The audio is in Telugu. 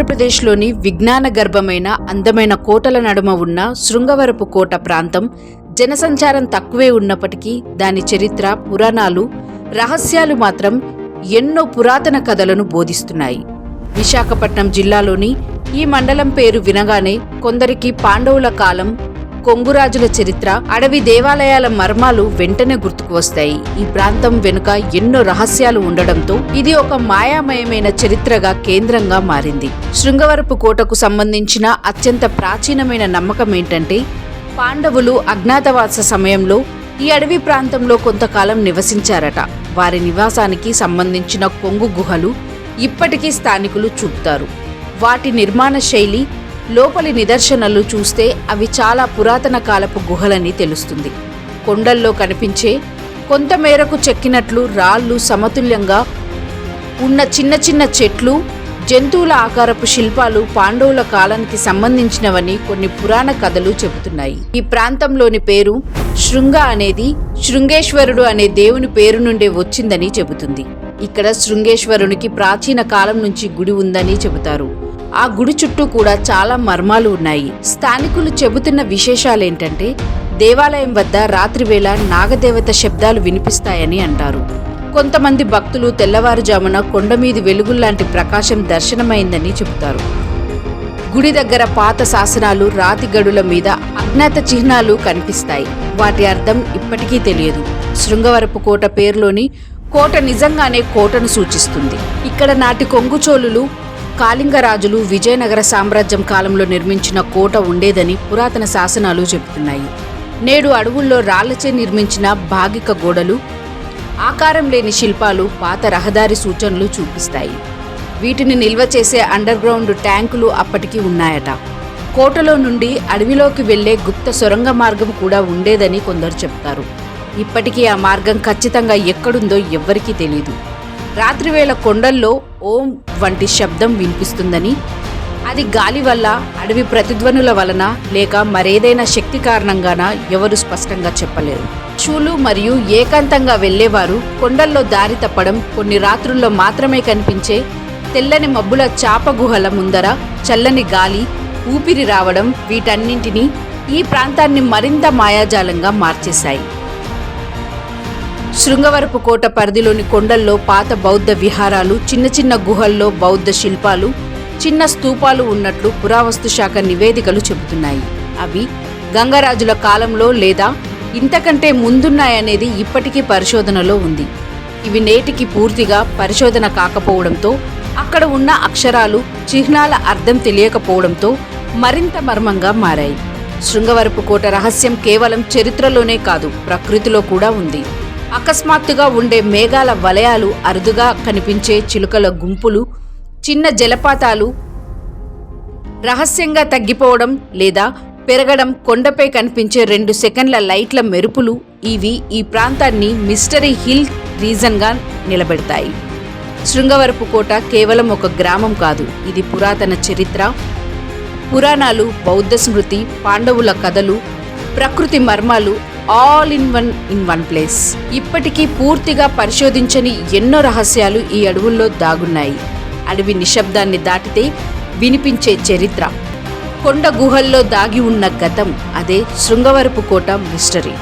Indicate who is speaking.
Speaker 1: ఆంధ్రప్రదేశ్లోని విజ్ఞాన గర్భమైన అందమైన కోటల నడుమ ఉన్న శృంగవరపు కోట ప్రాంతం జనసంచారం తక్కువే ఉన్నప్పటికీ దాని చరిత్ర, పురాణాలు, రహస్యాలు మాత్రం ఎన్నో పురాతన కథలను బోధిస్తున్నాయి. విశాఖపట్నం జిల్లాలోని ఈ మండలం పేరు వినగానే కొందరికి పాండవుల కాలం, కొంగురాజుల చరిత్ర, అడవి దేవాలయాల మర్మాలు వెంటనే గుర్తుకు వస్తాయి. ఈ ప్రాంతం వెనుక ఎన్నో రహస్యాలు ఉండడంతో ఇది ఒక మాయామయమైన చరిత్రగా కేంద్రంగా మారింది. శృంగవరపు కోటకు సంబంధించిన అత్యంత ప్రాచీనమైన నమ్మకం ఏంటంటే, పాండవులు అజ్ఞాతవాస సమయంలో ఈ అడవి ప్రాంతంలో కొంతకాలం నివసించారట. వారి నివాసానికి సంబంధించిన కొంగు గుహలు ఇప్పటికీ స్థానికులు చూపుతారు. వాటి నిర్మాణ శైలి, లోపలి నిదర్శనలు చూస్తే అవి చాలా పురాతన కాలపు గుహలని తెలుస్తుంది. కొండల్లో కనిపించే కొంతమేరకు చెక్కినట్లు రాళ్ళు, సమతుల్యంగా ఉన్న చిన్న చిన్న చెట్లు, జంతువుల ఆకారపు శిల్పాలు పాండవుల కాలానికి సంబంధించినవని కొన్ని పురాణ కథలు చెబుతున్నాయి. ఈ ప్రాంతంలోని పేరు శృంగ అనేది శృంగేశ్వరుడు అనే దేవుని పేరు నుండే వచ్చిందని చెబుతుంది. ఇక్కడ శృంగేశ్వరునికి ప్రాచీన కాలం నుంచి గుడి ఉందని చెబుతారు. ఆ గుడి చుట్టూ కూడా చాలా మర్మాలు ఉన్నాయి. స్థానికులు చెబుతున్న విశేషాలేంటంటే, దేవాలయం వద్ద రాత్రివేళ నాగదేవత శబ్దాలు వినిపిస్తాయని అంటారు. కొంతమంది భక్తులు తెల్లవారుజామున కొండమీది వెలుగుల్లాంటి ప్రకాశం దర్శనమైందని చెబుతారు. గుడి దగ్గర పాత శాసనాలు, రాతి గడుల మీద అజ్ఞాత చిహ్నాలు కనిపిస్తాయి. వాటి అర్థం ఇప్పటికీ తెలియదు. శృంగవరపు కోట పేరులోని కోట నిజంగానే కోటను సూచిస్తుంది. ఇక్కడ నాటి కొంగుచోళులు, కాళింగరాజులు విజయనగర సామ్రాజ్యం కాలంలో నిర్మించిన కోట ఉండేదని పురాతన శాసనాలు చెబుతున్నాయి. నేడు అడవుల్లో రాళ్లచే నిర్మించిన భాగిక గోడలు, ఆకారం లేని శిల్పాలు పాత రహదారి సూచనలు చూపిస్తాయి. వీటిని నిల్వ చేసే అండర్ గ్రౌండ్ ట్యాంకులు అప్పటికీ ఉన్నాయట. కోటలో నుండి అడవిలోకి వెళ్లే గుప్త సొరంగ మార్గం కూడా ఉండేదని కొందరు చెప్తారు. ఇప్పటికీ ఆ మార్గం ఖచ్చితంగా ఎక్కడుందో ఎవ్వరికీ తెలీదు. రాత్రివేళ కొండల్లో ఓం వంటి శబ్దం వినిపిస్తుందని, అది గాలి వల్ల, అడవి ప్రతిధ్వనుల వలన, లేక మరేదైనా శక్తి కారణంగానా ఎవరు స్పష్టంగా చెప్పలేరు. పశువులు మరియు ఏకాంతంగా వెళ్లేవారు కొండల్లో దారి తప్పడం, కొన్ని రాత్రుల్లో మాత్రమే కనిపించే తెల్లని మబ్బుల చాప గుహల ముందర చల్లని గాలి, ఊపిరి రావడం, వీటన్నింటినీ ఈ ప్రాంతాన్ని మరింత మాయాజాలంగా మార్చేశాయి. శృంగవరపు కోట పరిధిలోని కొండల్లో పాత బౌద్ధ విహారాలు, చిన్న చిన్న గుహల్లో బౌద్ధ శిల్పాలు, చిన్న స్తూపాలు ఉన్నట్లు పురావస్తు శాఖ నివేదికలు చెబుతున్నాయి. అవి గంగరాజుల కాలంలో లేదా ఇంతకంటే ముందున్నాయనేది ఇప్పటికీ పరిశోధనలో ఉంది. ఇవి నేటికి పూర్తిగా పరిశోధన కాకపోవడంతో, అక్కడ ఉన్న అక్షరాలు, చిహ్నాల అర్థం తెలియకపోవడంతో మరింత మర్మంగా మారాయి. శృంగవరపు కోట రహస్యం కేవలం చరిత్రలోనే కాదు, ప్రకృతిలో కూడా ఉంది. అకస్మాత్తుగా ఉండే మేఘాల వలయాలు, అరుదుగా కనిపించే చిలుకల గుంపులు, చిన్న జలపాతాలు రహస్యంగా తగ్గిపోవడం లేదా పెరగడం, కొండపై కనిపించే 2 సెకండ్ల లైట్ల మెరుపులు, ఇవి ఈ ప్రాంతాన్ని మిస్టరీ హిల్ రీజన్గా నిలబెడతాయి. శృంగవరపు కోట కేవలం ఒక గ్రామం కాదు, ఇది పురాతన చరిత్ర, పురాణాలు, బౌద్ధ స్మృతి, పాండవుల కథలు, ప్రకృతి మర్మాలు ఆల్ ఇన్ వన్ ప్లేస్. ఇప్పటికీ పూర్తిగా పరిశోధించని ఎన్నో రహస్యాలు ఈ అడవుల్లో దాగున్నాయి. అడవి నిశ్శబ్దాన్ని దాటితే వినిపించే చరిత్ర, కొండ గుహల్లో దాగి ఉన్న గతం, అదే శృంగవరపు కోట మిస్టరీ.